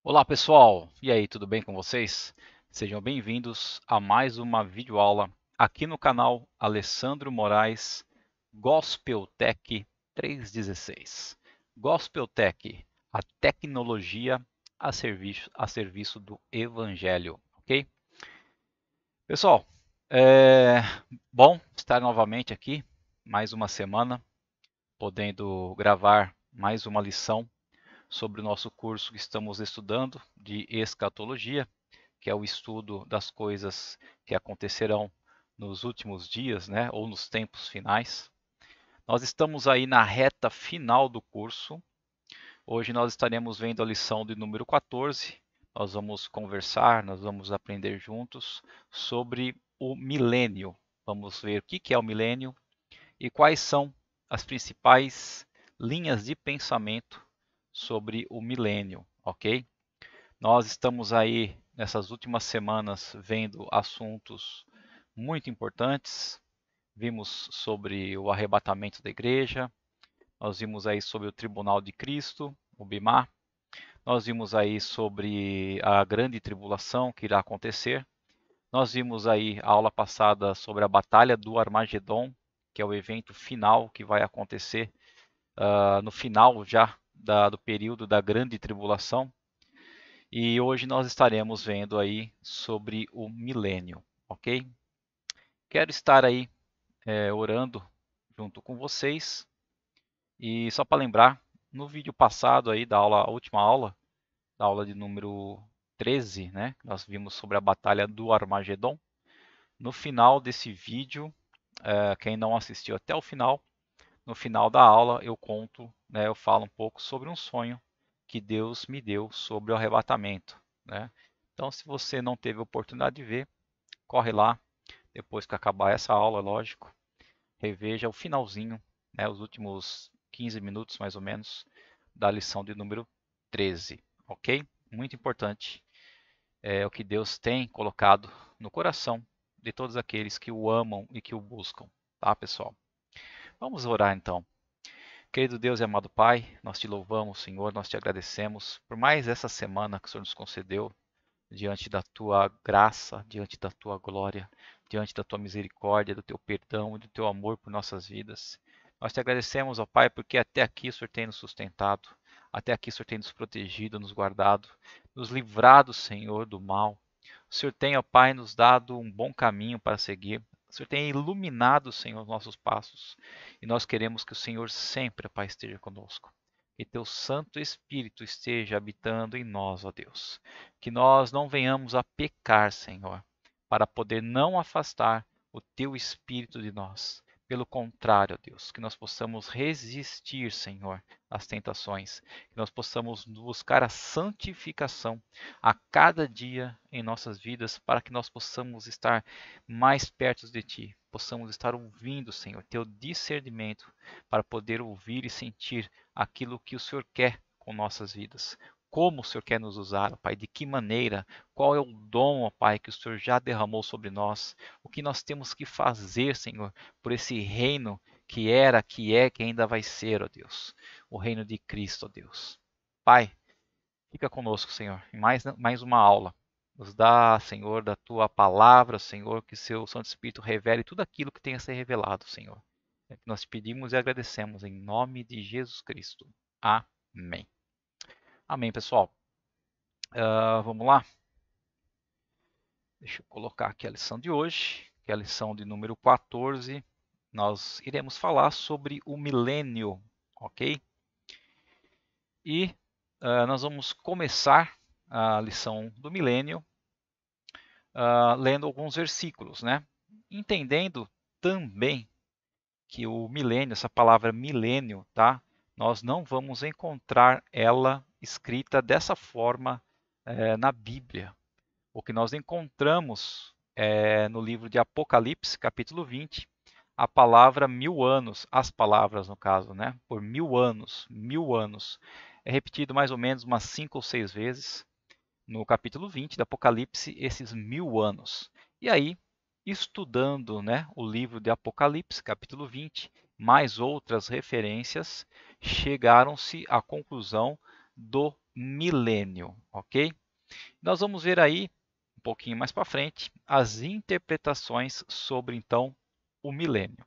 Olá pessoal, e aí, tudo bem com vocês? Sejam bem-vindos a mais uma videoaula aqui no canal Alessandro Moraes Gospel Tech 316. Gospel Tech, a tecnologia a serviço do Evangelho, ok? Pessoal, é bom estar novamente aqui, mais uma semana, podendo gravar mais uma lição sobre o nosso curso que estamos estudando de escatologia, que é o estudo das coisas que acontecerão nos últimos dias, né, ou nos tempos finais. Nós estamos aí na reta final do curso. Hoje nós estaremos vendo a lição de número 14. Nós vamos conversar, nós vamos aprender juntos sobre o milênio. Vamos ver o que é o milênio e quais são as principais linhas de pensamento sobre o milênio, ok? Nós estamos aí nessas últimas semanas vendo assuntos muito importantes. Vimos sobre o arrebatamento da igreja, nós vimos aí sobre o tribunal de Cristo, o Bimá, nós vimos aí sobre a grande tribulação que irá acontecer. Nós vimos aí a aula passada sobre a batalha do Armagedon, que é o evento final que vai acontecer no final já do período da grande tribulação. E hoje nós estaremos vendo aí sobre o milênio, ok? Quero estar aí orando junto com vocês. E só para lembrar, no vídeo passado aí da aula, a última aula, da aula de número 13, né? Nós vimos sobre a batalha do Armagedon. No final desse vídeo, quem não assistiu até o final, no final da aula eu conto, né, eu falo um pouco sobre um sonho que Deus me deu sobre o arrebatamento, né? Então, se você não teve a oportunidade de ver, corre lá, depois que acabar essa aula, lógico, reveja o finalzinho, né, os últimos 15 minutos mais ou menos da lição de número 13, ok? Muito importante é o que Deus tem colocado no coração de todos aqueles que o amam e que o buscam, tá, pessoal? Vamos orar então. Querido Deus e amado Pai, nós te louvamos, Senhor, nós te agradecemos por mais essa semana que o Senhor nos concedeu diante da tua graça, diante da tua glória, diante da tua misericórdia, do teu perdão e do teu amor por nossas vidas. Nós te agradecemos, ó Pai, porque até aqui o Senhor tem nos sustentado, até aqui o Senhor tem nos protegido, nos guardado, nos livrado, Senhor, do mal. O Senhor tem, ó Pai, nos dado um bom caminho para seguir. O Senhor tem iluminado, Senhor, os nossos passos. E nós queremos que o Senhor sempre, ó Pai, esteja conosco. Que teu Santo Espírito esteja habitando em nós, ó Deus. Que nós não venhamos a pecar, Senhor, para poder não afastar o teu Espírito de nós. Pelo contrário, ó Deus, que nós possamos resistir, Senhor, às tentações, que nós possamos buscar a santificação a cada dia em nossas vidas, para que nós possamos estar mais perto de Ti, possamos estar ouvindo, Senhor, Teu discernimento, para poder ouvir e sentir aquilo que o Senhor quer com nossas vidas. Como o Senhor quer nos usar, ó Pai, de que maneira, qual é o dom, ó Pai, que o Senhor já derramou sobre nós, o que nós temos que fazer, Senhor, por esse reino que era, que é, que ainda vai ser, ó Deus, o reino de Cristo, ó Deus. Pai, fica conosco, Senhor, em mais uma aula. Nos dá, Senhor, da tua palavra, Senhor, que seu Santo Espírito revele tudo aquilo que tem a ser revelado, Senhor. É que nós te pedimos e agradecemos em nome de Jesus Cristo. Amém. Amém, pessoal. Vamos lá? Deixa eu colocar aqui a lição de hoje, que é a lição de número 14. Nós iremos falar sobre o milênio, ok? E nós vamos começar a lição do milênio lendo alguns versículos, né? Entendendo também que o milênio, essa palavra milênio, tá? Nós não vamos encontrar ela escrita dessa forma na Bíblia. O que nós encontramos no livro de Apocalipse, capítulo 20, a palavra 1000 anos, as palavras no caso, né? Por 1000 anos, 1000 anos. É repetido mais ou menos umas 5 ou 6 vezes no capítulo 20 do Apocalipse, esses 1000 anos. E aí, estudando, né, o livro de Apocalipse, capítulo 20, mais outras referências, chegaram-se à conclusão do milênio, ok? Nós vamos ver aí, um pouquinho mais para frente, as interpretações sobre, então, o milênio.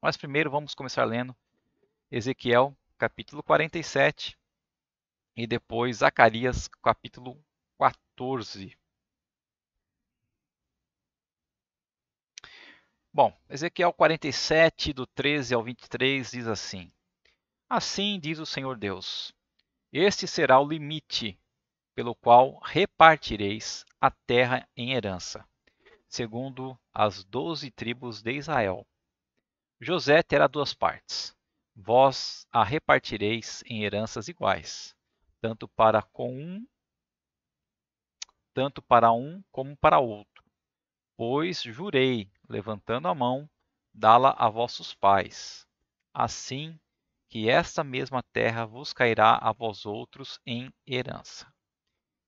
Mas primeiro vamos começar lendo Ezequiel, capítulo 47, e depois Zacarias, capítulo 14. Bom, Ezequiel 47, do 13 ao 23, diz assim: Assim diz o Senhor Deus: Este será o limite pelo qual repartireis a terra em herança, segundo as 12 tribos de Israel. José terá duas partes. Vós a repartireis em heranças iguais, tanto para um como para outro. Pois jurei, levantando a mão, dá-la a vossos pais. Assim que esta mesma terra vos cairá a vós outros em herança.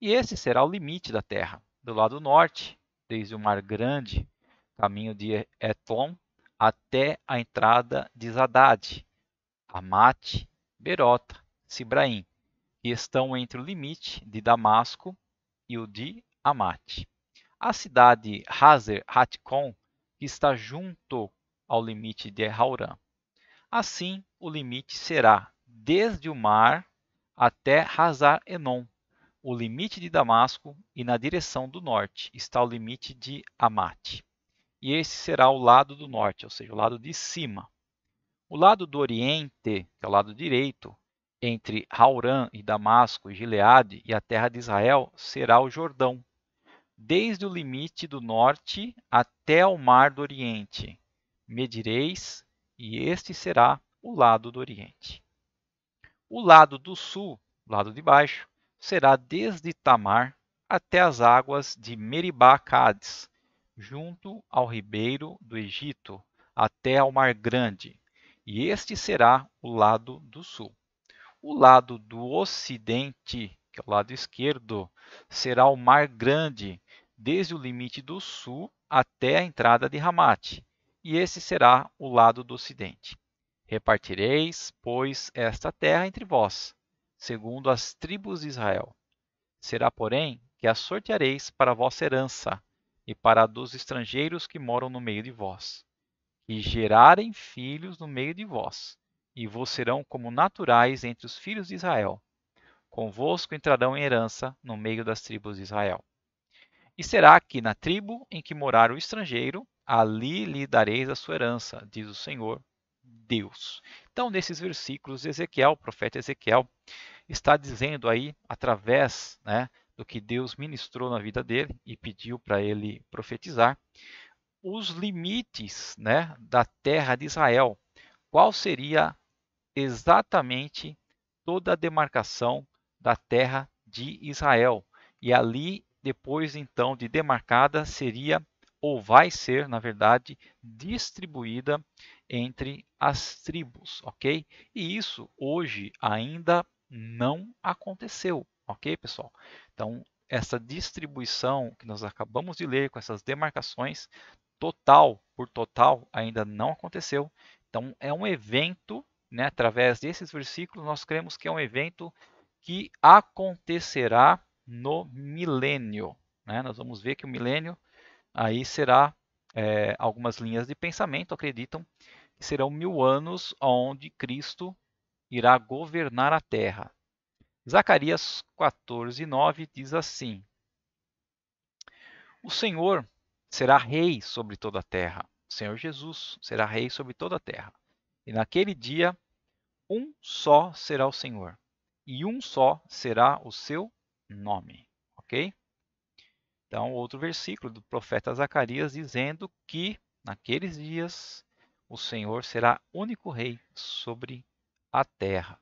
E esse será o limite da terra. Do lado norte, desde o Mar Grande, caminho de Etlon, até a entrada de Zadad, Amate, Berota, Sibraim, que estão entre o limite de Damasco e o de Amate. A cidade Hazer Hatcon, que está junto ao limite de Haurã. Assim, o limite será desde o mar até Hazar Enon, o limite de Damasco, e na direção do norte está o limite de Amate. E esse será o lado do norte, ou seja, o lado de cima. O lado do oriente, que é o lado direito, entre Haurã e Damasco, Gileade e a terra de Israel, será o Jordão, desde o limite do norte até o mar do oriente. Medireis, e este será o lado do oriente. O lado do sul, lado de baixo, será desde Tamar até as águas de Meribá-Cádiz, junto ao ribeiro do Egito, até ao Mar Grande, e este será o lado do sul. O lado do ocidente, que é o lado esquerdo, será o Mar Grande, desde o limite do sul até a entrada de Ramate, e esse será o lado do ocidente. Repartireis, pois, esta terra entre vós, segundo as tribos de Israel. Será, porém, que a sorteareis para a vossa herança e para a dos estrangeiros que moram no meio de vós, e gerarem filhos no meio de vós, e vos serão como naturais entre os filhos de Israel. Convosco entrarão em herança no meio das tribos de Israel. E será que na tribo em que morar o estrangeiro, ali lhe dareis a sua herança, diz o Senhor Deus. Então, nesses versículos, Ezequiel, o profeta Ezequiel, está dizendo aí, através, né, do que Deus ministrou na vida dele e pediu para ele profetizar, os limites, né, da terra de Israel. Qual seria exatamente toda a demarcação da terra de Israel? E ali, depois então de demarcada, seria ou vai ser, na verdade, distribuída entre as tribos, ok? E isso hoje ainda não aconteceu, ok, pessoal? Então, essa distribuição que nós acabamos de ler com essas demarcações, total por total, ainda não aconteceu. Então, é um evento, né, através desses versículos, nós cremos que é um evento que acontecerá no milênio. Né? Nós vamos ver que o milênio aí será, algumas linhas de pensamento acreditam que serão 1000 anos onde Cristo irá governar a terra. Zacarias 14:9 diz assim: O Senhor será rei sobre toda a terra. O Senhor Jesus será rei sobre toda a terra. E naquele dia, um só será o Senhor, e um só será o seu nome. Ok? Então, outro versículo do profeta Zacarias dizendo que naqueles dias o Senhor será único rei sobre a terra.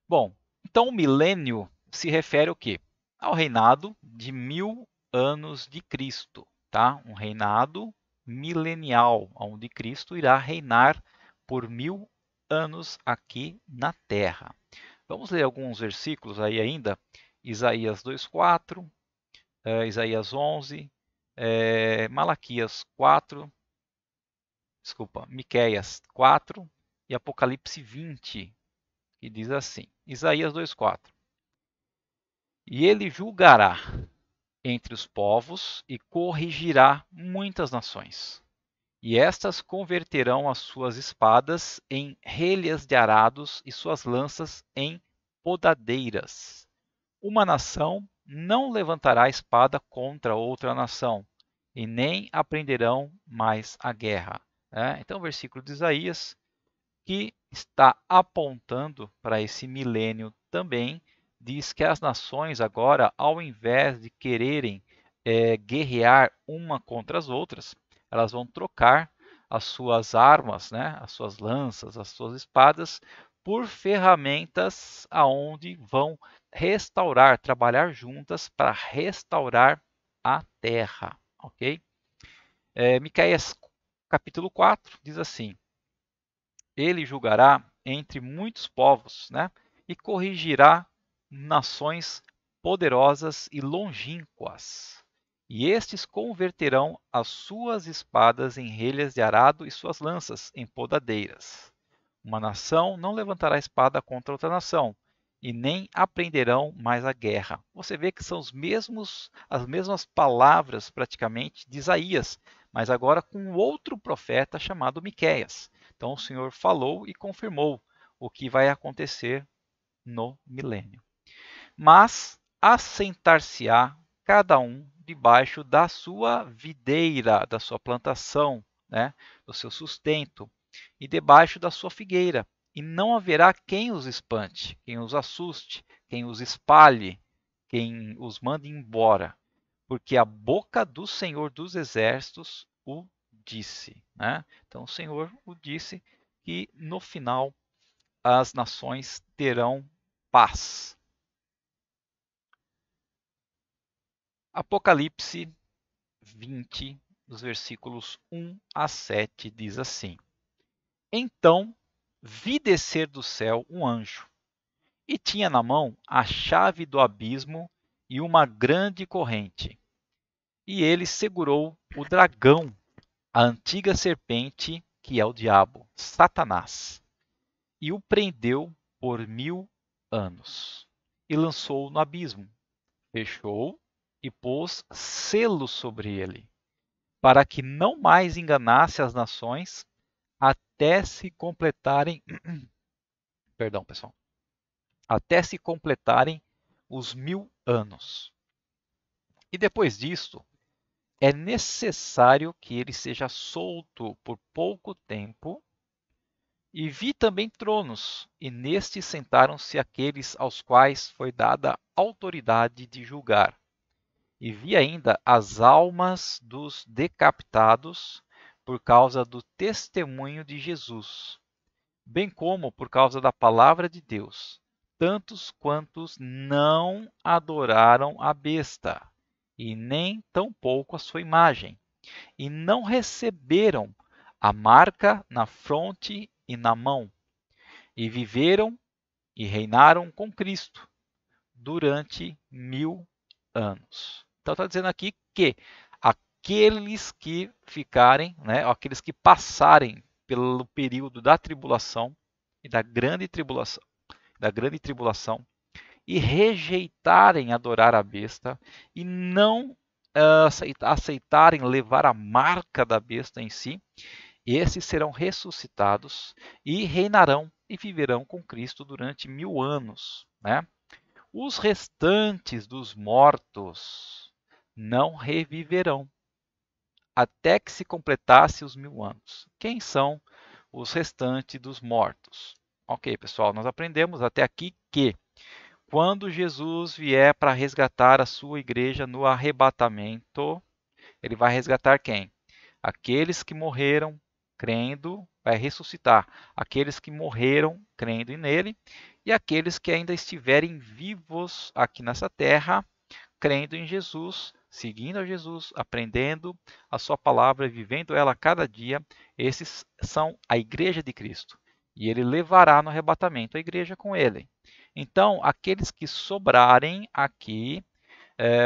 Bom, então o milênio se refere ao quê? Ao reinado de 1000 anos de Cristo, tá? Um reinado milenial, onde Cristo irá reinar por 1000 anos aqui na Terra. Vamos ler alguns versículos aí ainda. Isaías 2:4, Isaías 11, Malaquias 4, desculpa, Miqueias 4 e Apocalipse 20, que diz assim, Isaías 2,4. E ele julgará entre os povos e corrigirá muitas nações. E estas converterão as suas espadas em relhas de arados e suas lanças em podadeiras. Uma nação não levantará espada contra outra nação, e nem aprenderão mais a guerra. Então, o versículo de Isaías, que está apontando para esse milênio também, diz que as nações agora, ao invés de quererem guerrear uma contra as outras, elas vão trocar as suas armas, né, as suas lanças, as suas espadas, por ferramentas aonde vão restaurar, trabalhar juntas para restaurar a terra, ok? Miqueias capítulo 4 diz assim, ele julgará entre muitos povos, né, e corrigirá nações poderosas e longínquas. E estes converterão as suas espadas em relhas de arado e suas lanças em podadeiras. Uma nação não levantará espada contra outra nação, e nem aprenderão mais a guerra. Você vê que são as mesmas palavras praticamente de Isaías, mas agora com outro profeta chamado Miqueias. Então o Senhor falou e confirmou o que vai acontecer no milênio. Mas assentar-se-á cada um debaixo da sua videira, da sua plantação, né, do seu sustento, e debaixo da sua figueira. E não haverá quem os espante, quem os assuste, quem os espalhe, quem os mande embora, porque a boca do Senhor dos Exércitos o disse. Né? Então o Senhor o disse que no final as nações terão paz. Apocalipse 20, dos versículos 1 a 7, diz assim: Então vi descer do céu um anjo, e tinha na mão a chave do abismo e uma grande corrente. E ele segurou o dragão, a antiga serpente, que é o diabo, Satanás, e o prendeu por 1000 anos, e lançou-o no abismo. Fechou e pôs selo sobre ele, para que não mais enganasse as nações até se completarem, perdão, pessoal, até se completarem os 1000 anos. E depois disto, é necessário que ele seja solto por pouco tempo. E vi também tronos, e nestes sentaram-se aqueles aos quais foi dada autoridade de julgar. E vi ainda as almas dos decapitados por causa do testemunho de Jesus, bem como por causa da palavra de Deus, tantos quantos não adoraram a besta, e nem tampouco a sua imagem, e não receberam a marca na fronte e na mão, e viveram e reinaram com Cristo durante 1000 anos. Então está dizendo aqui que aqueles que ficarem, né, aqueles que passarem pelo período da tribulação e da grande tribulação e rejeitarem adorar a besta e não aceitarem levar a marca da besta em si, esses serão ressuscitados e reinarão e viverão com Cristo durante 1000 anos. Né? Os restantes dos mortos não reviverão até que se completasse os 1000 anos. Quem são os restantes dos mortos? Ok, pessoal, nós aprendemos até aqui que quando Jesus vier para resgatar a sua igreja no arrebatamento, ele vai resgatar quem? Aqueles que morreram crendo, vai ressuscitar aqueles que morreram crendo nele e aqueles que ainda estiverem vivos aqui nessa terra, crendo em Jesus, seguindo a Jesus, aprendendo a sua palavra, vivendo ela cada dia. Esses são a igreja de Cristo. E ele levará no arrebatamento a igreja com ele. Então, aqueles que sobrarem aqui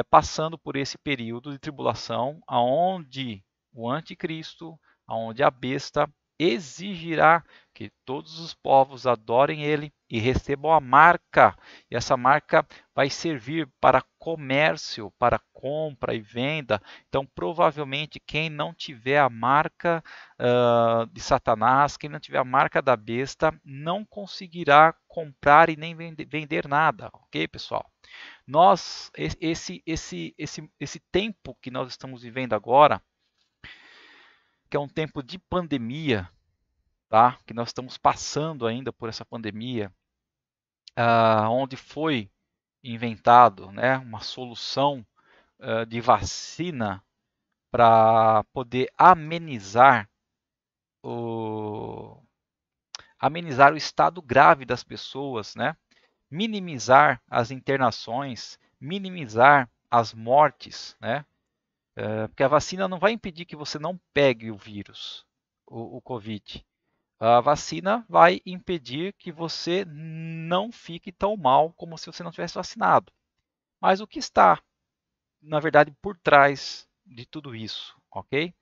passando por esse período de tribulação, aonde o anticristo, aonde a besta exigirá que todos os povos adorem ele e recebam a marca. E essa marca vai servir para comércio, para compra e venda. Então, provavelmente, quem não tiver a marca de Satanás, quem não tiver a marca da besta, não conseguirá comprar e nem vender nada. Ok, pessoal? Esse tempo que nós estamos vivendo agora, que é um tempo de pandemia, tá? Que nós estamos passando ainda por essa pandemia, onde foi inventado, né, uma solução de vacina para poder o, amenizar o estado grave das pessoas, né? Minimizar as internações, minimizar as mortes, né? Porque a vacina não vai impedir que você não pegue o vírus, o Covid. A vacina vai impedir que você não fique tão mal como se você não tivesse vacinado. Mas o que está, na verdade, por trás de tudo isso, ok?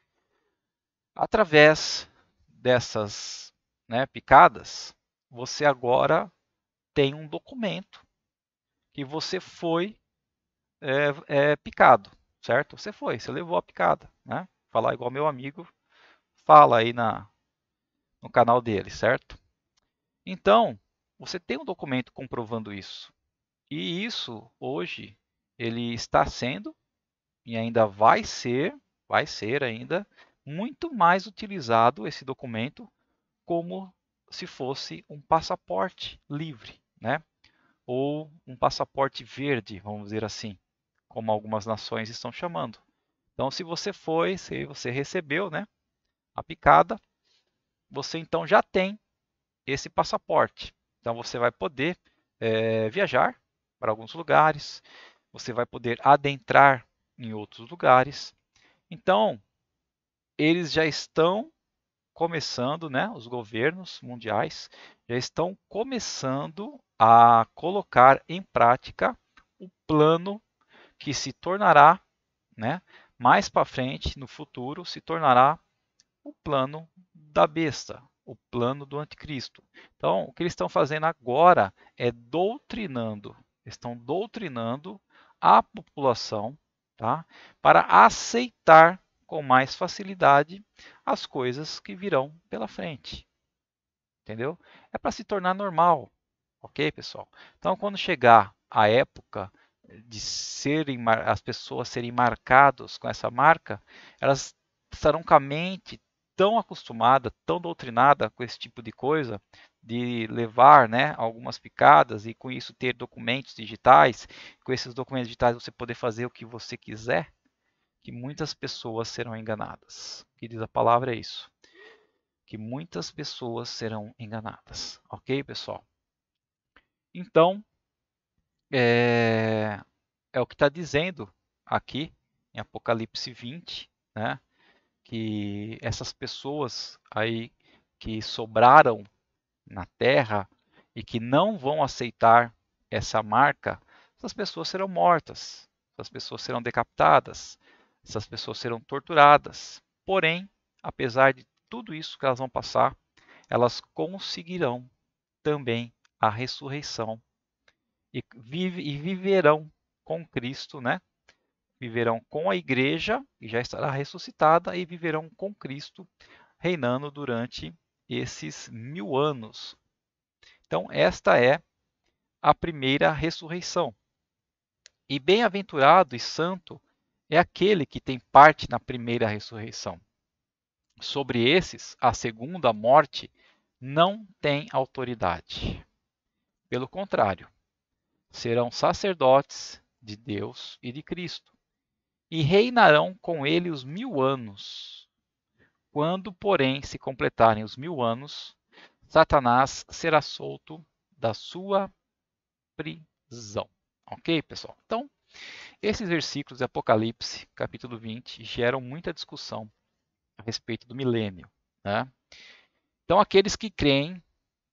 Através dessas, né, picadas, você agora tem um documento que você foi picado, certo? Você levou a picada, né? Falar igual meu amigo fala aí no canal dele, certo? Então, você tem um documento comprovando isso. E isso, hoje, ele está sendo e ainda vai ser ainda, muito mais utilizado esse documento como se fosse um passaporte livre, né? Ou um passaporte verde, vamos dizer assim, como algumas nações estão chamando. Então, se você foi, se você recebeu, né, a picada, você então já tem esse passaporte. Então, você vai poder viajar para alguns lugares, você vai poder adentrar em outros lugares. Então, eles já estão começando, né, os governos mundiais já estão começando a colocar em prática o plano que se tornará, né, mais para frente, no futuro, se tornará o plano da besta, o plano do anticristo. Então, o que eles estão fazendo agora é estão doutrinando a população, tá, para aceitar com mais facilidade as coisas que virão pela frente. Entendeu? É para se tornar normal, ok, pessoal? Então, quando chegar a época de as pessoas serem marcadas com essa marca, elas estarão com a mente tão acostumada, tão doutrinada com esse tipo de coisa, de levar, né, algumas picadas e com isso ter documentos digitais, com esses documentos digitais você poder fazer o que você quiser, que muitas pessoas serão enganadas. O que diz a palavra é isso, que muitas pessoas serão enganadas. Ok, pessoal? Então, é o que está dizendo aqui em Apocalipse 20, né? Que essas pessoas aí que sobraram na terra e que não vão aceitar essa marca, essas pessoas serão mortas, essas pessoas serão decapitadas, essas pessoas serão torturadas. Porém, apesar de tudo isso que elas vão passar, elas conseguirão também a ressurreição e viverão com Cristo, né? Viverão com a igreja, que já estará ressuscitada, e viverão com Cristo, reinando durante esses 1000 anos. Então, esta é a primeira ressurreição. E bem-aventurado e santo é aquele que tem parte na primeira ressurreição. Sobre esses, a segunda morte não tem autoridade. Pelo contrário, serão sacerdotes de Deus e de Cristo, e reinarão com ele os 1000 anos. Quando, porém, se completarem os 1000 anos, Satanás será solto da sua prisão. Ok, pessoal? Então, esses versículos de Apocalipse, capítulo 20, geram muita discussão a respeito do milênio, né? Então, aqueles que creem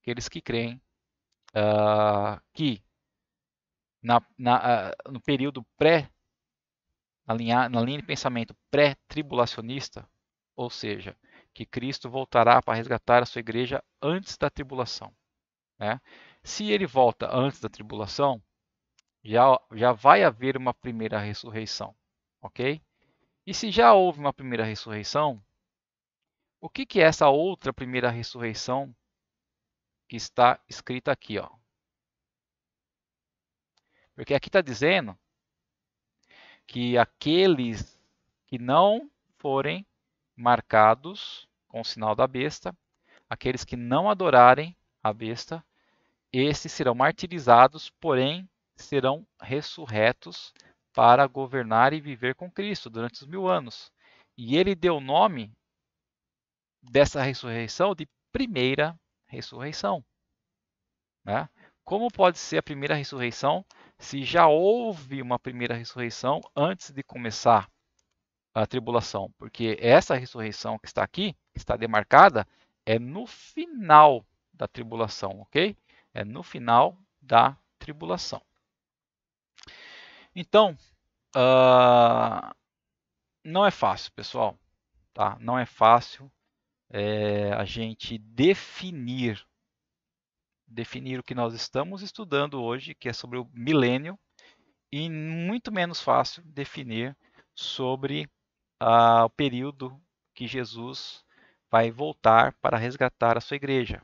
que no período na linha de pensamento pré-tribulacionista, ou seja, que Cristo voltará para resgatar a sua igreja antes da tribulação. Né? Se ele volta antes da tribulação, já vai haver uma primeira ressurreição, ok? E se já houve uma primeira ressurreição, o que é essa outra primeira ressurreição que está escrita aqui? Ó? Porque aqui está dizendo que aqueles que não forem marcados com o sinal da besta, aqueles que não adorarem a besta, esses serão martirizados, porém serão ressurretos para governar e viver com Cristo durante os 1000 anos. E ele deu o nome dessa ressurreição de primeira ressurreição. Né? Como pode ser a primeira ressurreição se já houve uma primeira ressurreição antes de começar a tribulação? Porque essa ressurreição que está aqui, que está demarcada, é no final da tribulação, ok? É no final da tribulação. Então, não é fácil, pessoal. Tá? Não é fácil a gente definir o que nós estamos estudando hoje, que é sobre o milênio, e muito menos fácil definir sobre o período que Jesus vai voltar para resgatar a sua igreja.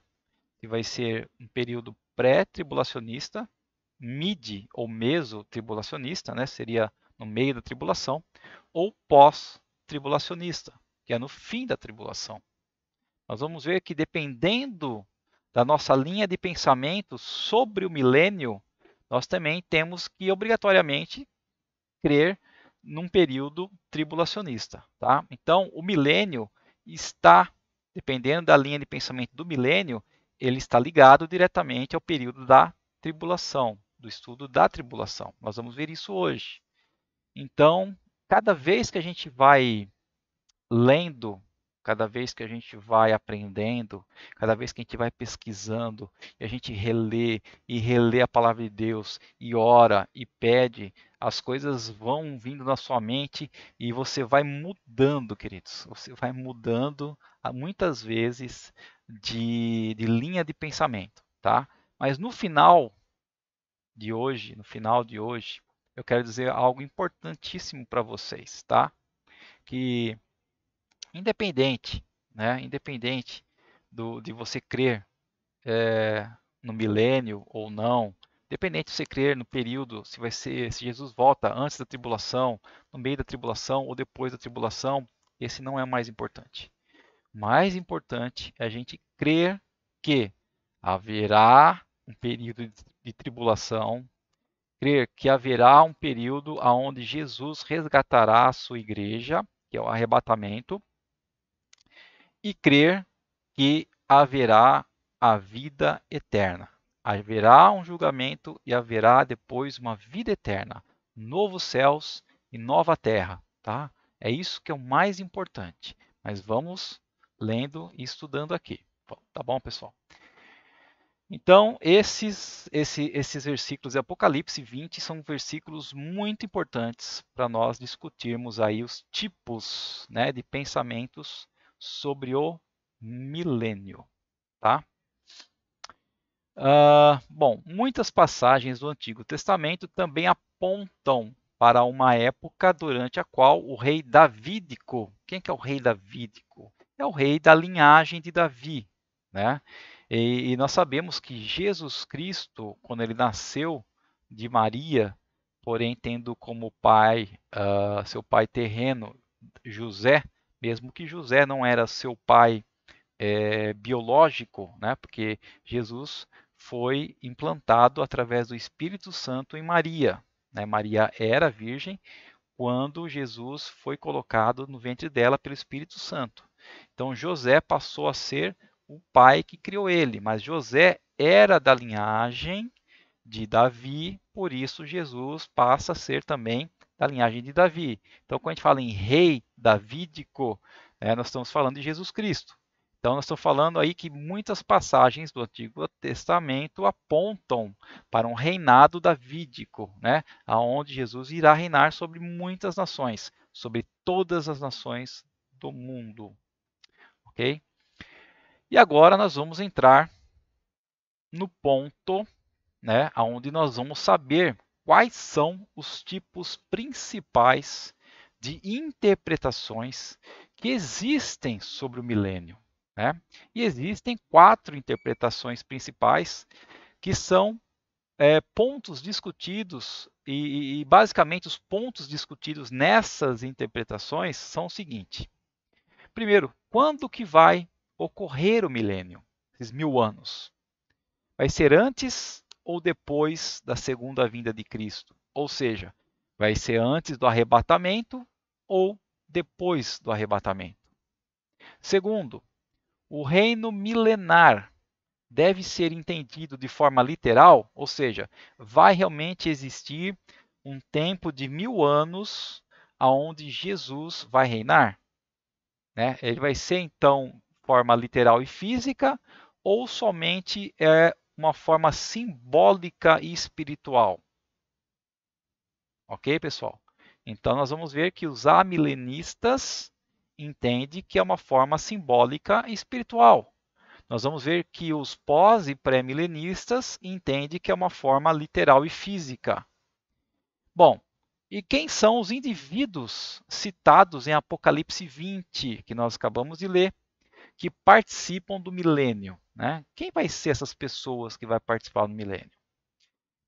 Que vai ser um período pré-tribulacionista, mid ou meso-tribulacionista, né? Seria no meio da tribulação, ou pós-tribulacionista, que é no fim da tribulação. Nós vamos ver que dependendo da nossa linha de pensamento sobre o milênio, nós também temos que obrigatoriamente crer num período tribulacionista. Tá? Então, o milênio está, dependendo da linha de pensamento do milênio, ele está ligado diretamente ao período da tribulação, do estudo da tribulação. Nós vamos ver isso hoje. Então, cada vez que a gente vai lendo, cada vez que a gente vai aprendendo, cada vez que a gente vai pesquisando, e a gente relê a palavra de Deus, e ora e pede, as coisas vão vindo na sua mente e você vai mudando, queridos. Você vai mudando muitas vezes de linha de pensamento, tá? Mas no final de hoje, eu quero dizer algo importantíssimo para vocês, tá? Que independente, né? Independente de você crer no milênio ou não, independente de você crer no período, se Jesus volta antes da tribulação, no meio da tribulação ou depois da tribulação, esse não é o mais importante. O mais importante é a gente crer que haverá um período de tribulação, crer que haverá um período onde Jesus resgatará a sua igreja, que é o arrebatamento, e crer que haverá a vida eterna. Haverá um julgamento e haverá depois uma vida eterna, novos céus e nova terra, tá? É isso que é o mais importante. Mas vamos lendo e estudando aqui, tá bom, pessoal? Então, esses versículos de Apocalipse 20 são versículos muito importantes para nós discutirmos aí os tipos, né, de pensamentos sobre o milênio, tá? Bom, muitas passagens do Antigo Testamento também apontam para uma época durante a qual o rei davídico, quem que é o rei davídico? É o rei da linhagem de Davi, né? E nós sabemos que Jesus Cristo, quando ele nasceu de Maria, porém tendo como pai seu pai terreno José, mesmo que José não era seu pai biológico, né? Porque Jesus foi implantado através do Espírito Santo em Maria. Né? Maria era virgem quando Jesus foi colocado no ventre dela pelo Espírito Santo. Então José passou a ser o pai que criou ele, mas José era da linhagem de Davi, por isso Jesus passa a ser também da linhagem de Davi. Então, quando a gente fala em rei davídico, nós estamos falando de Jesus Cristo. Então, nós estamos falando aí que muitas passagens do Antigo Testamento apontam para um reinado davídico, né? Onde Jesus irá reinar sobre muitas nações, sobre todas as nações do mundo. Ok? E agora nós vamos entrar no ponto, né, onde nós vamos saber quais são os tipos principais de interpretações que existem sobre o milênio. Né? E existem 4 interpretações principais que são pontos discutidos e basicamente os pontos discutidos nessas interpretações são o seguinte. Primeiro, quando que vai ocorrer o milênio? Esses 1000 anos. Vai ser antes ou depois da segunda vinda de Cristo? Ou seja, vai ser antes do arrebatamento ou depois do arrebatamento? Segundo, o reino milenar deve ser entendido de forma literal, ou seja, vai realmente existir um tempo de 1000 anos onde Jesus vai reinar? Né? Ele vai ser, então, forma literal e física ou somente uma forma simbólica e espiritual? Ok, pessoal? Então, nós vamos ver que os amilenistas entendem que é uma forma simbólica e espiritual. Nós vamos ver que os pós- e pré-milenistas entendem que é uma forma literal e física. Bom, e quem são os indivíduos citados em Apocalipse 20, que nós acabamos de ler, que participam do milênio? Né? Quem vai ser essas pessoas que vão participar do milênio?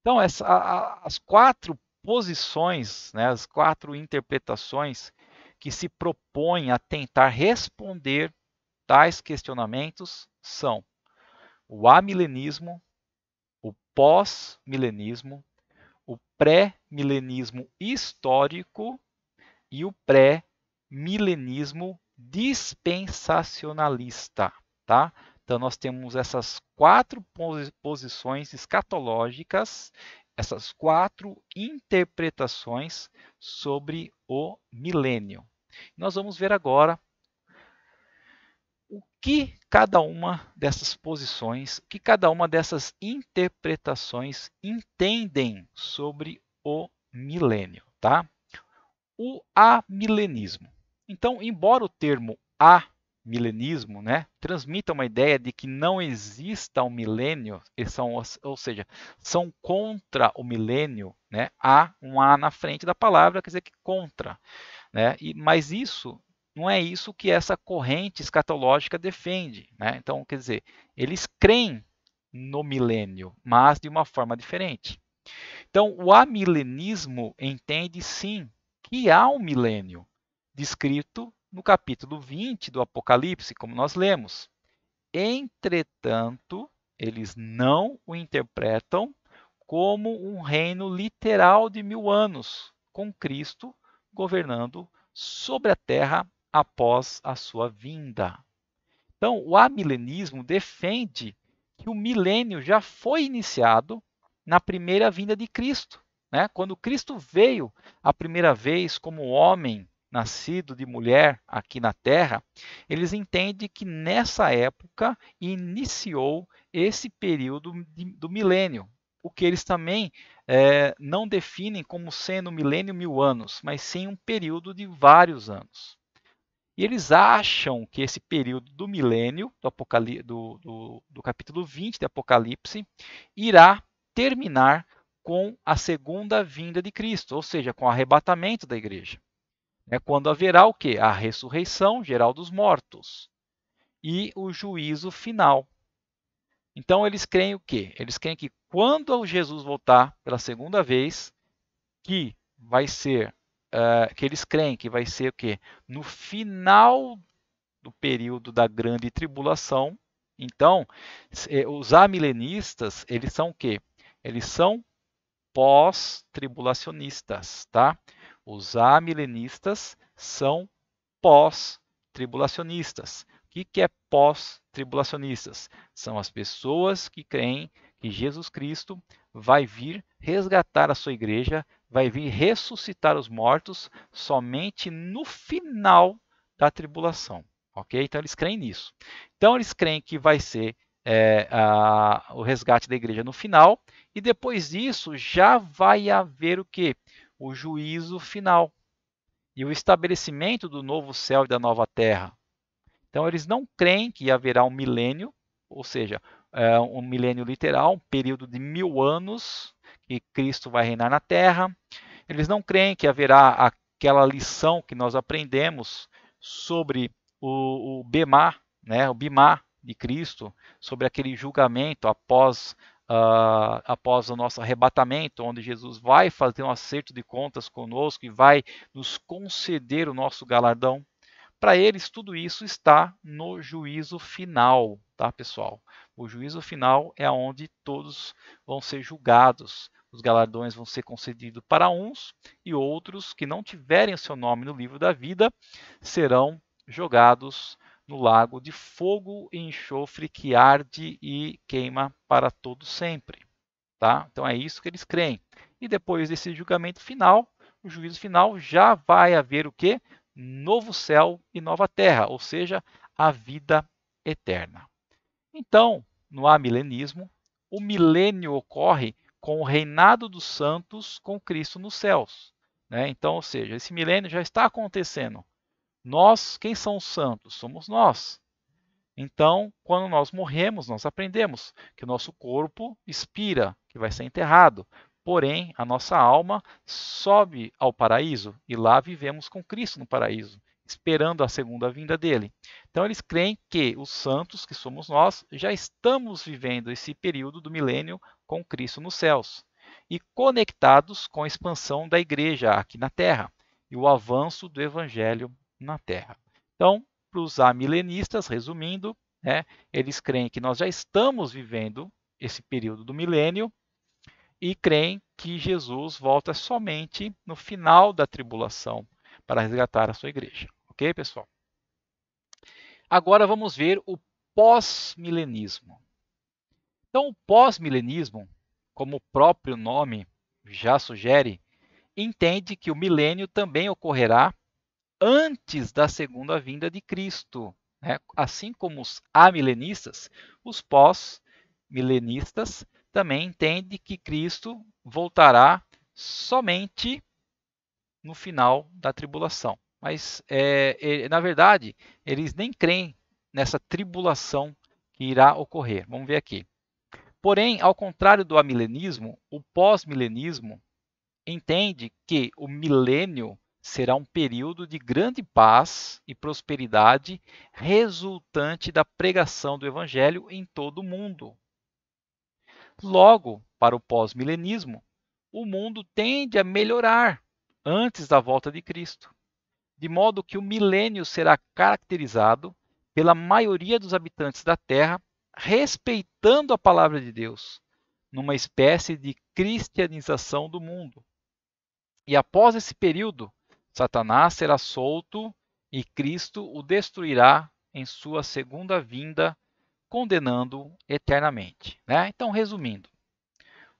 Então, as 4 posições, né, as 4 interpretações que se propõem a tentar responder tais questionamentos são o amilenismo, o pós-milenismo, o pré-milenismo histórico e o pré-milenismo dispensacionalista. Tá? Então, nós temos essas 4 posições escatológicas, essas 4 interpretações sobre o milênio. Nós vamos ver agora o que cada uma dessas posições, o que cada uma dessas interpretações entendem sobre o milênio, tá? O amilenismo. Então, embora o termo amilenismo, né, transmita uma ideia de que não exista um milênio, ou seja, são contra o milênio, né? Há um A na frente da palavra, quer dizer que contra, né? Mas isso não é isso que essa corrente escatológica defende. Né? Então, quer dizer, eles creem no milênio, mas de uma forma diferente. Então, o amilenismo entende sim que há um milênio, descrito no capítulo 20 do Apocalipse, como nós lemos. Entretanto, eles não o interpretam como um reino literal de 1000 anos, com Cristo governando sobre a terra após a sua vinda. Então, o amilenismo defende que o milênio já foi iniciado na primeira vinda de Cristo. Né? Quando Cristo veio a primeira vez como homem nascido de mulher aqui na terra, eles entendem que nessa época iniciou esse período do milênio, o que eles também não definem como sendo milênio 1000 anos, mas sim um período de vários anos. E eles acham que esse período do milênio, do capítulo 20 de Apocalipse, irá terminar com a segunda vinda de Cristo, ou seja, com o arrebatamento da igreja. É quando haverá o quê? A ressurreição geral dos mortos e o juízo final. Então eles creem o quê? Eles creem que quando Jesus voltar pela segunda vez, que vai ser, que eles creem que vai ser o quê? No final do período da grande tribulação. Então, os amilenistas, eles são o quê? Eles são pós-tribulacionistas, tá? Os amilenistas são pós-tribulacionistas. O que é pós-tribulacionistas? São as pessoas que creem que Jesus Cristo vai vir resgatar a sua igreja, vai vir ressuscitar os mortos somente no final da tribulação. ok? Então eles creem nisso. Então eles creem que vai ser o resgate da igreja no final, e depois disso já vai haver o quê? O juízo final e o estabelecimento do novo céu e da nova terra. Então eles não creem que haverá um milênio, ou seja, um milênio literal, um período de 1000 anos que Cristo vai reinar na terra. Eles não creem que haverá aquela lição que nós aprendemos sobre o Bema, né, o Bimá de Cristo, sobre aquele julgamento após o nosso arrebatamento, onde Jesus vai fazer um acerto de contas conosco e vai nos conceder o nosso galardão. Para eles, tudo isso está no juízo final, tá, pessoal? O juízo final é onde todos vão ser julgados. Os galardões vão ser concedidos para uns e outros que não tiverem o seu nome no livro da vida serão jogados no lago de fogo e enxofre que arde e queima para todo sempre, tá? Então é isso que eles creem. E depois desse julgamento final, o juízo final, já vai haver o quê? Novo céu e nova terra, ou seja, a vida eterna. Então, no amilenismo, o milênio ocorre com o reinado dos santos com Cristo nos céus, né? Então, ou seja, esse milênio já está acontecendo. Nós, quem são os santos? Somos nós. Então, quando nós morremos, nós aprendemos que o nosso corpo expira, que vai ser enterrado. Porém, a nossa alma sobe ao paraíso e lá vivemos com Cristo no paraíso, esperando a segunda vinda dele. Então, eles creem que os santos, que somos nós, já estamos vivendo esse período do milênio com Cristo nos céus e conectados com a expansão da igreja aqui na terra e o avanço do evangelho na terra. Então, para os amilenistas, resumindo, né, eles creem que nós já estamos vivendo esse período do milênio e creem que Jesus volta somente no final da tribulação para resgatar a sua igreja. Ok, pessoal? Agora vamos ver o pós-milenismo. Então, o pós-milenismo, como o próprio nome já sugere, entende que o milênio também ocorrerá antes da segunda vinda de Cristo. Né? Assim como os amilenistas, os pós-milenistas também entendem que Cristo voltará somente no final da tribulação. Mas, na verdade, eles nem creem nessa tribulação que irá ocorrer. Vamos ver aqui. Porém, ao contrário do amilenismo, o pós-milenismo entende que o milênio será um período de grande paz e prosperidade resultante da pregação do evangelho em todo o mundo. Logo, para o pós-milenismo, o mundo tende a melhorar antes da volta de Cristo, de modo que o milênio será caracterizado pela maioria dos habitantes da Terra respeitando a palavra de Deus, numa espécie de cristianização do mundo. E após esse período, Satanás será solto e Cristo o destruirá em sua segunda vinda, condenando-o eternamente. Né? Então, resumindo,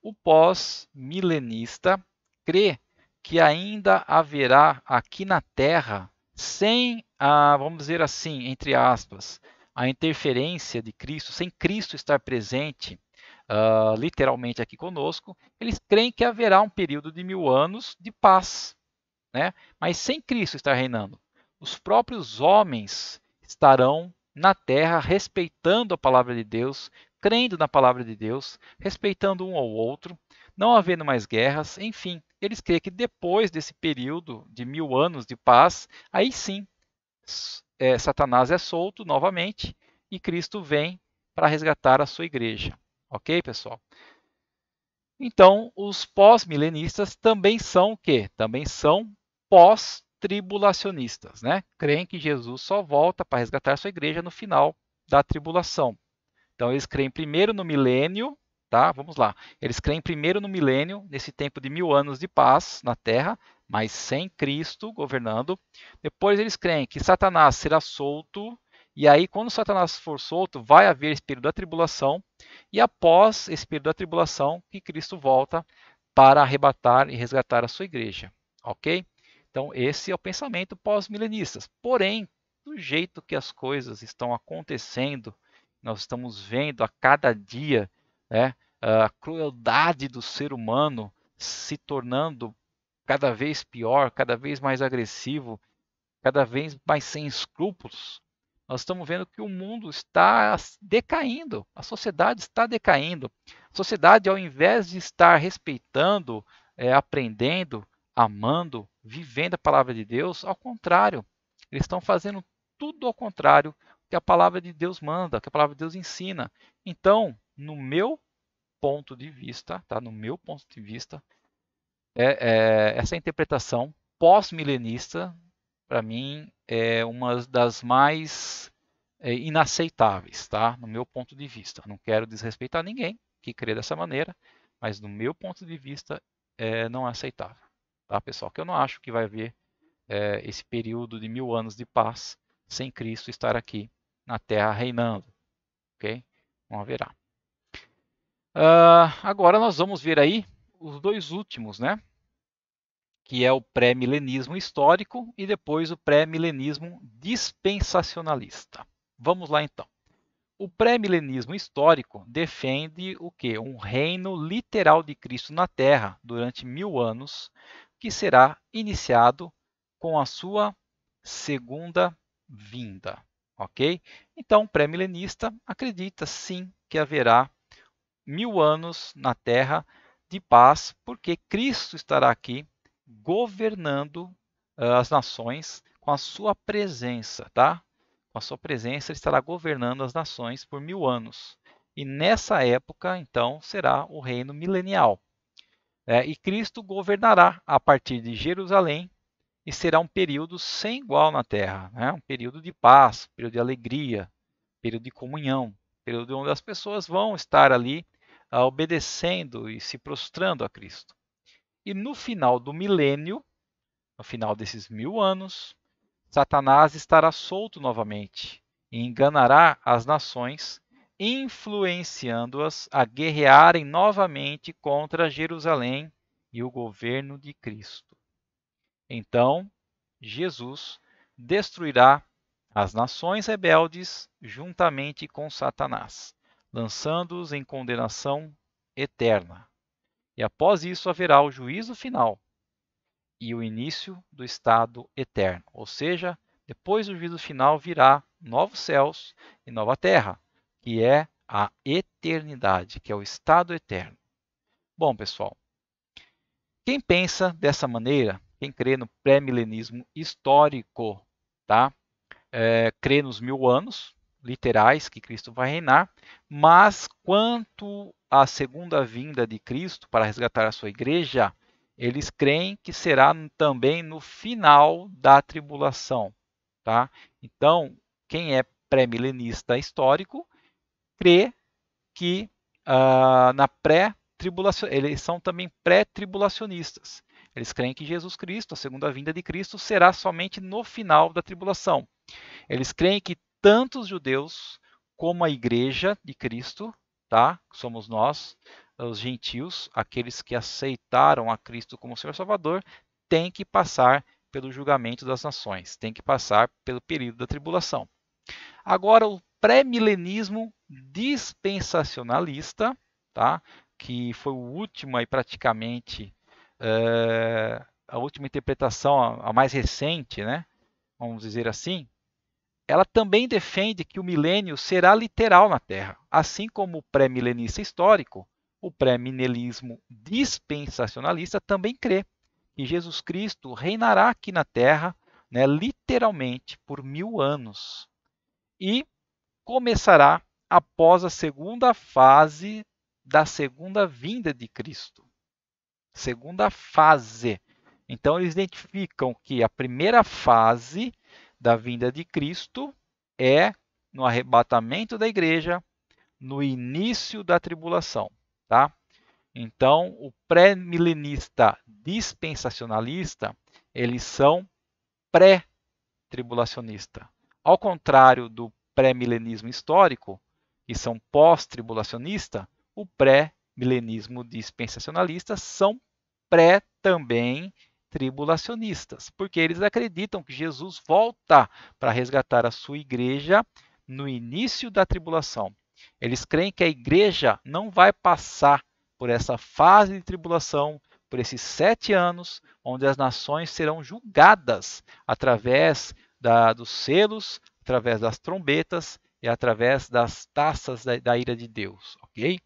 o pós-milenista crê que ainda haverá aqui na Terra, sem vamos dizer assim, entre aspas, a interferência de Cristo, sem Cristo estar presente literalmente aqui conosco, eles creem que haverá um período de 1000 anos de paz, né? Mas sem Cristo estar reinando. Os próprios homens estarão na terra respeitando a palavra de Deus, crendo na palavra de Deus, respeitando um ao outro, não havendo mais guerras, enfim, eles creem que depois desse período de 1000 anos de paz, aí sim, Satanás é solto novamente e Cristo vem para resgatar a sua igreja. Ok, pessoal? Então, os pós-milenistas também são o quê? Também são pós-tribulacionistas, né? Creem que Jesus só volta para resgatar a sua igreja no final da tribulação. Então, eles creem primeiro no milênio, tá? Vamos lá. Eles creem primeiro no milênio, nesse tempo de 1000 anos de paz na Terra, mas sem Cristo governando. Depois, eles creem que Satanás será solto. E aí, quando Satanás for solto, vai haver esse período da tribulação. E após esse período da tribulação, que Cristo volta para arrebatar e resgatar a sua igreja. Ok? Então, esse é o pensamento pós-milenista. Porém, do jeito que as coisas estão acontecendo, nós estamos vendo a cada dia, né, a crueldade do ser humano se tornando cada vez pior, cada vez mais agressivo, cada vez mais sem escrúpulos. Nós estamos vendo que o mundo está decaindo, a sociedade está decaindo. A sociedade, ao invés de estar respeitando, aprendendo, amando, vivendo a palavra de Deus, ao contrário, eles estão fazendo tudo ao contrário que a palavra de Deus manda, que a palavra de Deus ensina. Então, no meu ponto de vista, tá? No meu ponto de vista, essa interpretação pós-milenista, para mim, é uma das mais inaceitáveis, tá? No meu ponto de vista. Não quero desrespeitar ninguém que crê dessa maneira, mas no meu ponto de vista não é aceitável, tá, pessoal? Que eu não acho que vai haver esse período de 1000 anos de paz sem Cristo estar aqui na Terra reinando, ok? Não haverá. Agora nós vamos ver aí os dois últimos, né? Que é o pré-milenismo histórico e depois o pré-milenismo dispensacionalista. Vamos lá então. O pré-milenismo histórico defende o quê? Um reino literal de Cristo na Terra durante 1000 anos, que será iniciado com a sua segunda vinda, ok? Então, o pré-milenista acredita sim que haverá 1000 anos na Terra de paz, porque Cristo estará aqui governando as nações com a sua presença, tá? Com a sua presença, ele estará governando as nações por 1000 anos. E nessa época, então, será o reino milenial. E Cristo governará a partir de Jerusalém e será um período sem igual na Terra, né? Um período de paz, um período de alegria, um período de comunhão, um período onde as pessoas vão estar ali obedecendo e se prostrando a Cristo. E no final do milênio, no final desses 1000 anos, Satanás estará solto novamente e enganará as nações, influenciando-as a guerrearem novamente contra Jerusalém e o governo de Cristo. Então, Jesus destruirá as nações rebeldes juntamente com Satanás, lançando-os em condenação eterna. E após isso haverá o juízo final e o início do estado eterno. Ou seja, depois do juízo final virá novos céus e nova terra, que é a eternidade, que é o estado eterno. Bom, pessoal, quem pensa dessa maneira, quem crê no pré-milenismo histórico, tá? Crê nos 1000 anos literais que Cristo vai reinar, mas quanto à segunda vinda de Cristo para resgatar a sua igreja, eles creem que será também no final da tribulação, tá? Então, quem é pré-milenista histórico crê que na pré-tribulação, eles são também pré-tribulacionistas. Eles creem que Jesus Cristo, a segunda vinda de Cristo, será somente no final da tribulação. Eles creem que tanto os judeus como a igreja de Cristo, tá? Somos nós, os gentios, aqueles que aceitaram a Cristo como Senhor Salvador, têm que passar pelo julgamento das nações, têm que passar pelo período da tribulação. Agora, o pré-milenismo dispensacionalista, tá? Que foi o último aí praticamente, a última interpretação, a mais recente, né? Vamos dizer assim, ela também defende que o milênio será literal na Terra, assim como o pré-milenista histórico. O pré-milenismo dispensacionalista também crê que Jesus Cristo reinará aqui na Terra, né, literalmente por 1000 anos e começará após a segunda fase da segunda vinda de Cristo. Segunda fase. Então eles identificam que a primeira fase da vinda de Cristo é no arrebatamento da igreja, no início da tribulação, tá? Então, o pré-milenista dispensacionalista, eles são pré-tribulacionista. Ao contrário do pré-milenismo histórico, que são pós-tribulacionista, o pré-milenismo dispensacionalista são pré também tribulacionistas, porque eles acreditam que Jesus volta para resgatar a sua igreja no início da tribulação. Eles creem que a igreja não vai passar por essa fase de tribulação, por esses 7 anos, onde as nações serão julgadas através dos selos, através das trombetas e através das taças da ira de Deus, ok?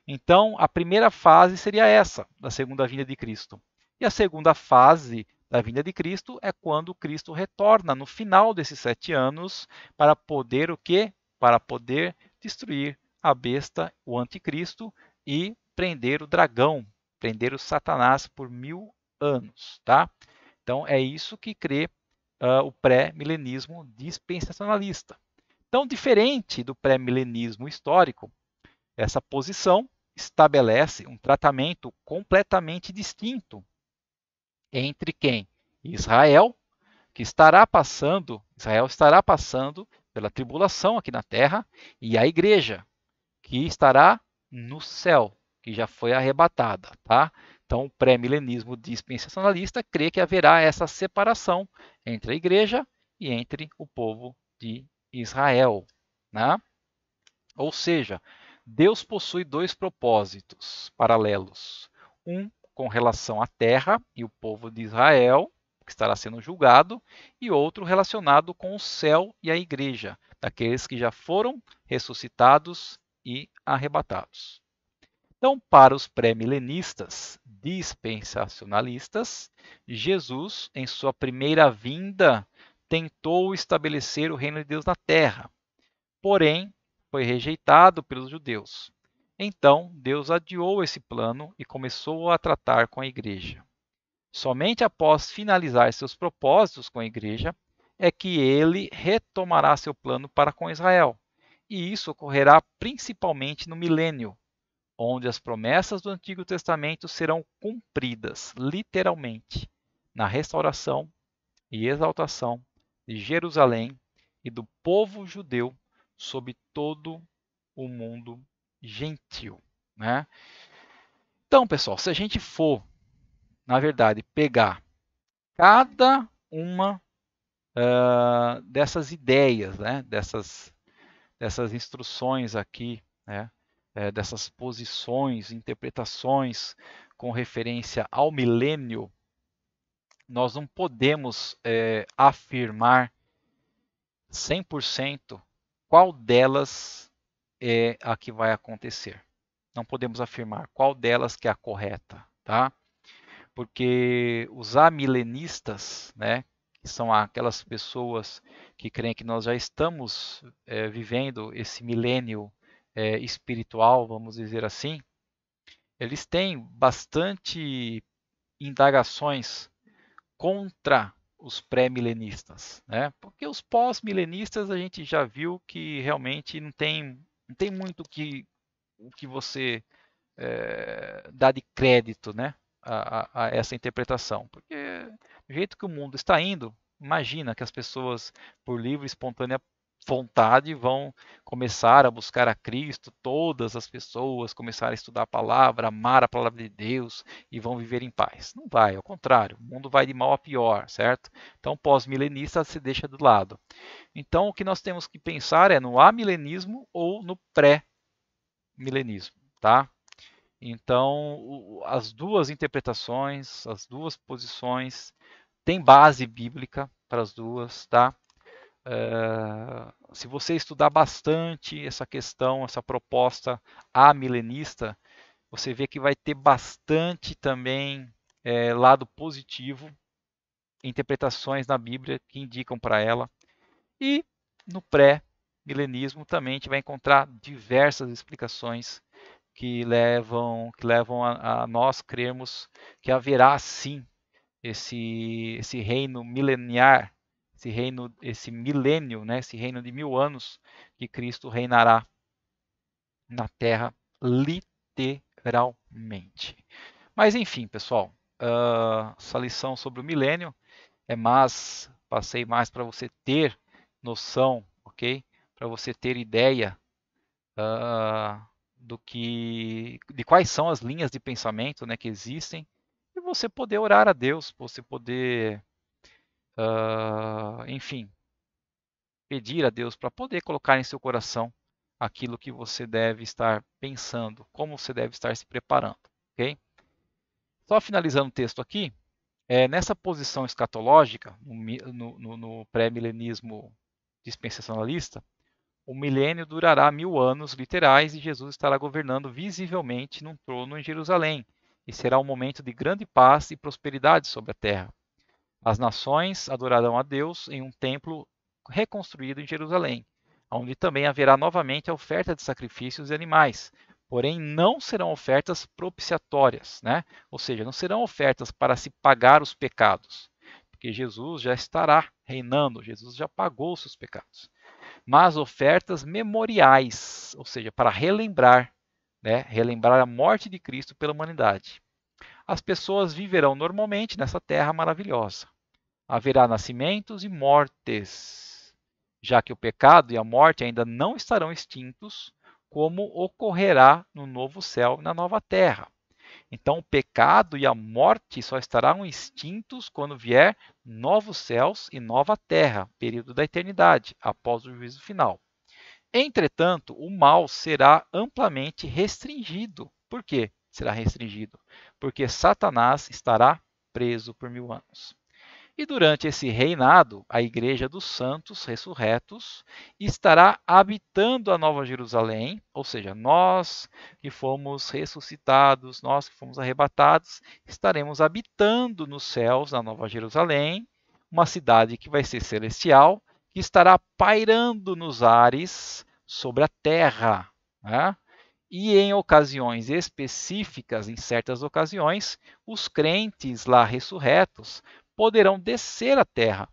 Então, a primeira fase seria essa, da segunda vinda de Cristo. E a segunda fase da vinda de Cristo é quando Cristo retorna no final desses 7 anos para poder o quê? Para poder destruir a besta, o anticristo, e prender o dragão, prender o Satanás por 1000 anos, tá? Então, é isso que crê o pré-milenismo dispensacionalista. Então, diferente do pré-milenismo histórico, essa posição estabelece um tratamento completamente distinto entre quem? Israel, que Israel estará passando pela tribulação aqui na terra, e a igreja, que estará no céu, que já foi arrebatada, tá? Então, o pré-milenismo dispensacionalista crê que haverá essa separação entre a igreja e entre o povo de Israel, né? Ou seja, Deus possui 2 propósitos paralelos. Um com relação à terra e o povo de Israel, que estará sendo julgado, e outro relacionado com o céu e a igreja, daqueles que já foram ressuscitados e arrebatados. Então, para os pré-milenistas dispensacionalistas, Jesus, em sua primeira vinda, tentou estabelecer o reino de Deus na terra, porém foi rejeitado pelos judeus. Então, Deus adiou esse plano e começou a tratar com a igreja. Somente após finalizar seus propósitos com a igreja é que ele retomará seu plano para com Israel. E isso ocorrerá principalmente no milênio, onde as promessas do Antigo Testamento serão cumpridas, literalmente, na restauração e exaltação de Jerusalém e do povo judeu sobre todo o mundo gentil, né? Então, pessoal, se a gente for, na verdade, pegar cada uma dessas ideias, né, dessas instruções aqui, né, dessas posições, interpretações com referência ao milênio, nós não podemos afirmar 100% qual delas é a que vai acontecer. Não podemos afirmar qual delas que é a correta, tá? Porque os amilenistas, né, que são aquelas pessoas que creem que nós já estamos vivendo esse milênio espiritual, vamos dizer assim, eles têm bastante indagações contra os pré-milenistas, né? Porque os pós-milenistas a gente já viu que realmente não tem muito o que você dá de crédito, né, a essa interpretação. Porque do jeito que o mundo está indo, imagina que as pessoas, por livre e espontânea vontade, vão começar a buscar a Cristo, todas as pessoas começarem a estudar a palavra, amar a palavra de Deus e vão viver em paz. Não vai, ao contrário, o mundo vai de mal a pior, certo? Então, pós-milenista se deixa do lado. Então, o que nós temos que pensar é no amilenismo ou no pré-milenismo, tá? Então, as duas interpretações, as duas posições, tem base bíblica para as duas, tá? Se você estudar bastante essa questão, essa proposta amilenista, você vê que vai ter bastante também lado positivo, interpretações na Bíblia que indicam para ela. E no pré-milenismo também a gente vai encontrar diversas explicações que levam a nós crermos que haverá sim esse reino mileniar, esse milênio, né, esse reino de 1000 anos que Cristo reinará na Terra literalmente. Mas enfim, pessoal, essa lição sobre o milênio passei mais para você ter noção, ok? Para você ter ideia de quais são as linhas de pensamento, né, que existem, e você poder orar a Deus, você poder, enfim, pedir a Deus para poder colocar em seu coração aquilo que você deve estar pensando, como você deve estar se preparando, ok? Só finalizando o texto aqui, nessa posição escatológica, no pré-milenismo dispensacionalista, o milênio durará 1000 anos literais e Jesus estará governando visivelmente num trono em Jerusalém, e será um momento de grande paz e prosperidade sobre a terra. As nações adorarão a Deus em um templo reconstruído em Jerusalém, onde também haverá novamente a oferta de sacrifícios de animais, porém não serão ofertas propiciatórias, né? Ou seja, não serão ofertas para se pagar os pecados, porque Jesus já estará reinando, Jesus já pagou os seus pecados. Mas ofertas memoriais, ou seja, para relembrar, né? Relembrar a morte de Cristo pela humanidade. As pessoas viverão normalmente nessa terra maravilhosa. Haverá nascimentos e mortes, já que o pecado e a morte ainda não estarão extintos, como ocorrerá no novo céu e na nova terra. Então, o pecado e a morte só estarão extintos quando vier novos céus e nova terra, período da eternidade, após o juízo final. Entretanto, o mal será amplamente restringido. Por quê? Será restringido? Porque Satanás estará preso por 1000 anos. E durante esse reinado, a Igreja dos Santos ressurretos estará habitando a Nova Jerusalém, ou seja, nós que fomos ressuscitados, nós que fomos arrebatados, estaremos habitando nos céus, na Nova Jerusalém, uma cidade que vai ser celestial, que estará pairando nos ares sobre a terra. Né? E em ocasiões específicas, em certas ocasiões, os crentes lá ressurretos poderão descer à terra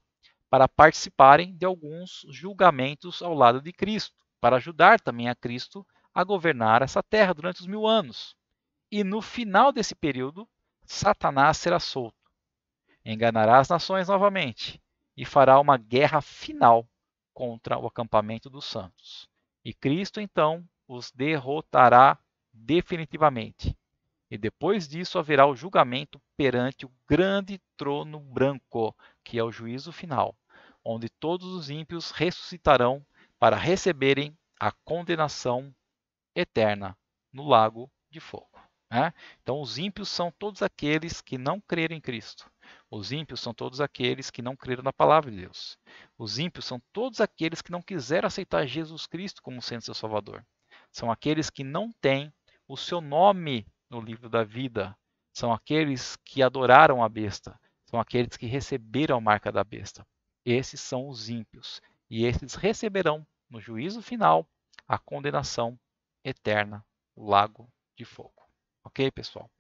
para participarem de alguns julgamentos ao lado de Cristo, para ajudar também a Cristo a governar essa terra durante os 1000 anos. E no final desse período, Satanás será solto, enganará as nações novamente e fará uma guerra final contra o acampamento dos santos. E Cristo então os derrotará definitivamente. E depois disso haverá o julgamento perante o grande trono branco, que é o juízo final, onde todos os ímpios ressuscitarão para receberem a condenação eterna no lago de fogo. Né? Então, os ímpios são todos aqueles que não creram em Cristo. Os ímpios são todos aqueles que não creram na palavra de Deus. Os ímpios são todos aqueles que não quiseram aceitar Jesus Cristo como sendo seu Salvador. São aqueles que não têm o seu nome no livro da vida. São aqueles que adoraram a besta. São aqueles que receberam a marca da besta. Esses são os ímpios. E esses receberão, no juízo final, a condenação eterna, o lago de fogo. Ok, pessoal?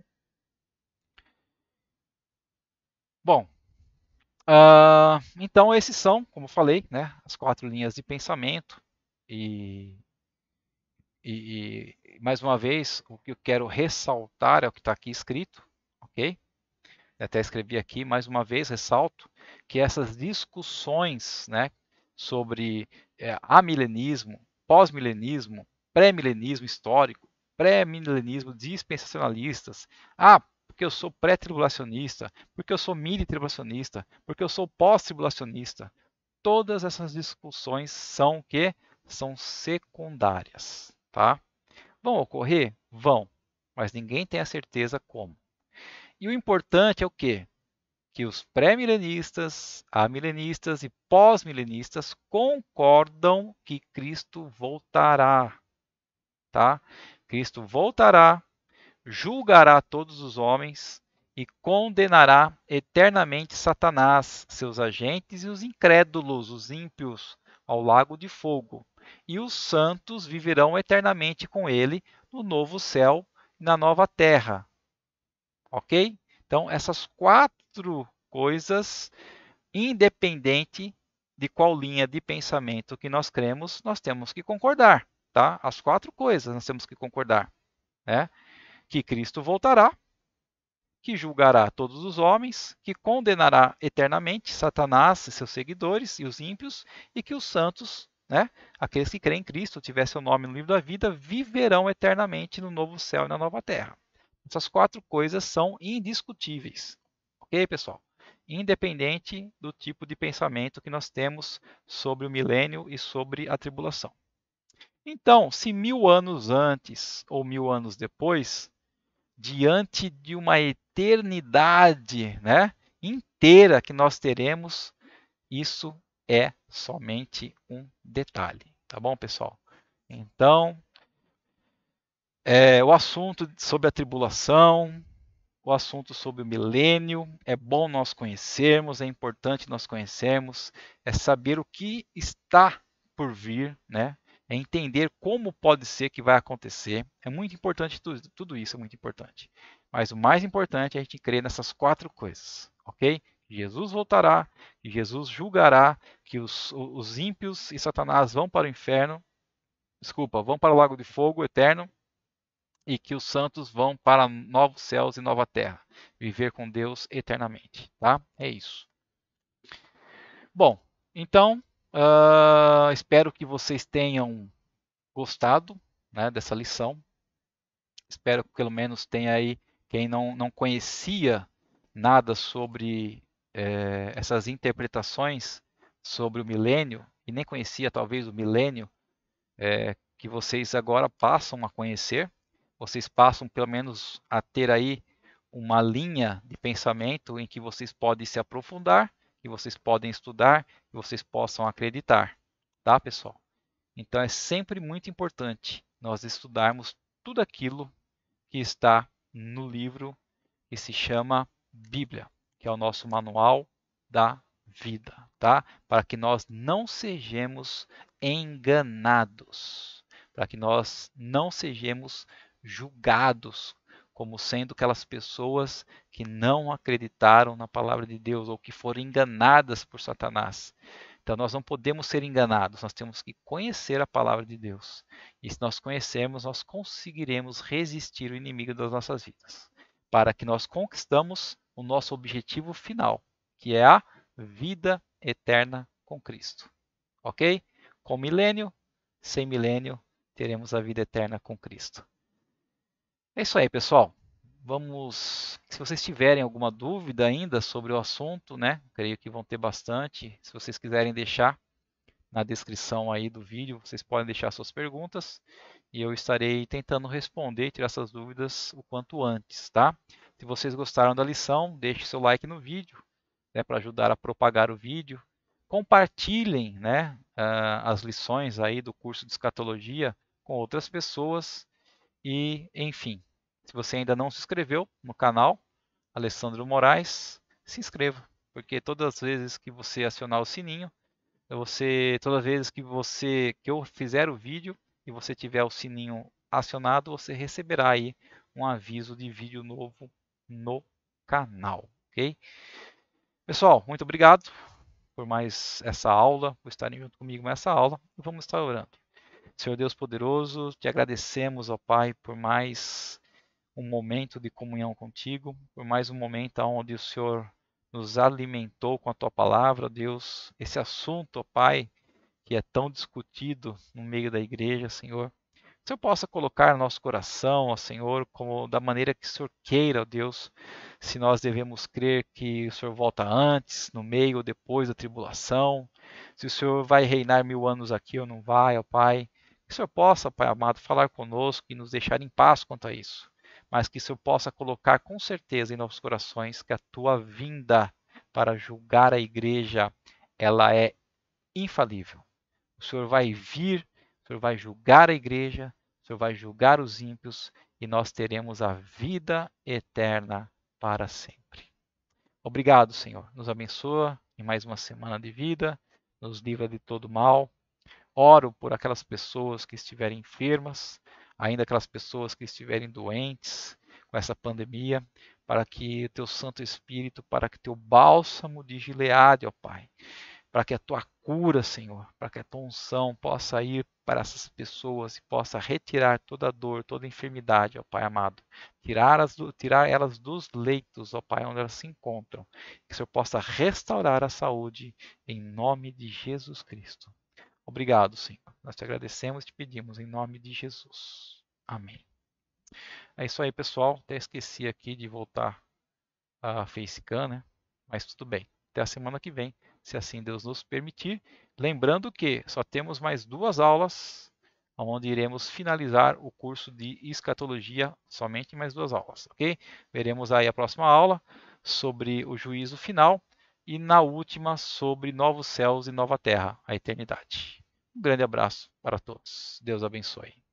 Bom, então esses são, como eu falei, né, as 4 linhas de pensamento. E mais uma vez, o que eu quero ressaltar é o que está aqui escrito, ok? Eu até escrevi aqui, mais uma vez, ressalto que essas discussões, né, sobre amilenismo, pós-milenismo, pré-milenismo histórico, pré-milenismo dispensacionalistas, porque eu sou pré-tribulacionista, porque eu sou mini-tribulacionista, porque eu sou pós-tribulacionista, todas essas discussões são o quê? São secundárias. Tá? Vão ocorrer? Vão, mas ninguém tem a certeza como. E o importante é o quê? Que os pré-milenistas, amilenistas e pós-milenistas concordam que Cristo voltará. Tá? Cristo voltará, julgará todos os homens e condenará eternamente Satanás, seus agentes e os incrédulos, os ímpios, ao lago de fogo. E os santos viverão eternamente com ele no novo céu e na nova terra. Ok? Então, essas 4 coisas, independente de qual linha de pensamento que nós cremos, nós temos que concordar. Tá? As 4 coisas nós temos que concordar. Né? Que Cristo voltará, que julgará todos os homens, que condenará eternamente Satanás e seus seguidores e os ímpios, e que os santos, né, aqueles que creem em Cristo, tiver seu nome no livro da vida, viverão eternamente no novo céu e na nova terra. Essas 4 coisas são indiscutíveis. Ok, pessoal? Independente do tipo de pensamento que nós temos sobre o milênio e sobre a tribulação. Então, se 1000 anos antes ou 1000 anos depois, diante de uma eternidade, né, inteira que nós teremos, isso é somente um detalhe, tá bom, pessoal? Então, o assunto sobre a tribulação, o assunto sobre o milênio, é bom nós conhecermos, é importante nós conhecermos, é saber o que está por vir, né? É entender como pode ser que vai acontecer. É muito importante, tudo isso é muito importante. Mas o mais importante é a gente crer nessas 4 coisas, ok? Jesus voltará, que Jesus julgará, que os ímpios e Satanás vão para o inferno, desculpa, vão para o lago de fogo eterno, e que os santos vão para novos céus e nova terra, viver com Deus eternamente, tá? É isso. Bom, então, espero que vocês tenham gostado, né, dessa lição. Espero que pelo menos tenha aí quem não conhecia nada sobre essas interpretações sobre o milênio e nem conhecia talvez o milênio, que vocês agora passam a conhecer, vocês passam pelo menos a ter aí uma linha de pensamento em que vocês podem se aprofundar, que vocês podem estudar, que vocês possam acreditar, tá, pessoal? Então é sempre muito importante nós estudarmos tudo aquilo que está no livro que se chama Bíblia, que é o nosso manual da vida, tá? Para que nós não sejamos enganados, para que nós não sejamos julgados como sendo aquelas pessoas que não acreditaram na palavra de Deus ou que foram enganadas por Satanás. Então nós não podemos ser enganados, nós temos que conhecer a palavra de Deus. E se nós conhecermos, nós conseguiremos resistir ao inimigo das nossas vidas, para que nós conquistamos o nosso objetivo final, que é a vida eterna com Cristo. Ok? Com milênio, sem milênio, teremos a vida eterna com Cristo. É isso aí, pessoal. Vamos, se vocês tiverem alguma dúvida ainda sobre o assunto, né? Creio que vão ter bastante. Se vocês quiserem deixar na descrição aí do vídeo, vocês podem deixar suas perguntas e eu estarei tentando responder e tirar essas dúvidas o quanto antes, tá? Se vocês gostaram da lição, deixe seu like no vídeo, né, para ajudar a propagar o vídeo. Compartilhem, né, as lições aí do curso de escatologia com outras pessoas e, enfim, se você ainda não se inscreveu no canal Alessandro Moraes, se inscreva, porque todas as vezes que você acionar o sininho, todas as vezes que eu fizer o vídeo e você tiver o sininho acionado, você receberá aí um aviso de vídeo novo no canal, ok? Pessoal, muito obrigado por mais essa aula, por estarem junto comigo nessa aula e vamos estar orando. Senhor Deus poderoso, te agradecemos, ó Pai, por mais um momento de comunhão contigo, por mais um momento onde o Senhor nos alimentou com a tua palavra, ó Deus. Esse assunto, ó Pai, que é tão discutido no meio da igreja, Senhor. Que o Senhor possa colocar no nosso coração, ó Senhor, como da maneira que o Senhor queira, ó Deus, se nós devemos crer que o Senhor volta antes, no meio ou depois da tribulação, se o Senhor vai reinar 1000 anos aqui ou não vai, ó Pai. Que o Senhor possa, Pai amado, falar conosco e nos deixar em paz quanto a isso, mas que o Senhor possa colocar com certeza em nossos corações que a tua vinda para julgar a igreja, ela é infalível. O Senhor vai vir, o Senhor vai julgar a igreja, o Senhor vai julgar os ímpios e nós teremos a vida eterna para sempre. Obrigado, Senhor. Nos abençoa em mais uma semana de vida, nos livra de todo mal. Oro por aquelas pessoas que estiverem enfermas, ainda aquelas pessoas que estiverem doentes com essa pandemia, para que o teu Santo Espírito, para que teu bálsamo de Gileade, ó Pai, para que a tua cura, Senhor, para que a tua unção possa ir para essas pessoas e possa retirar toda dor, toda enfermidade, ó Pai amado. Tirar elas dos leitos, ó Pai, onde elas se encontram. Que o Senhor possa restaurar a saúde em nome de Jesus Cristo. Obrigado, Senhor. Nós te agradecemos e te pedimos em nome de Jesus. Amém. É isso aí, pessoal. Até esqueci aqui de voltar a Facecam, né? Mas tudo bem. Até a semana que vem, se assim Deus nos permitir. Lembrando que só temos mais 2 aulas, onde iremos finalizar o curso de escatologia, somente mais 2 aulas, ok? Veremos aí a próxima aula sobre o juízo final e na última sobre novos céus e nova terra, a eternidade. Um grande abraço para todos. Deus abençoe.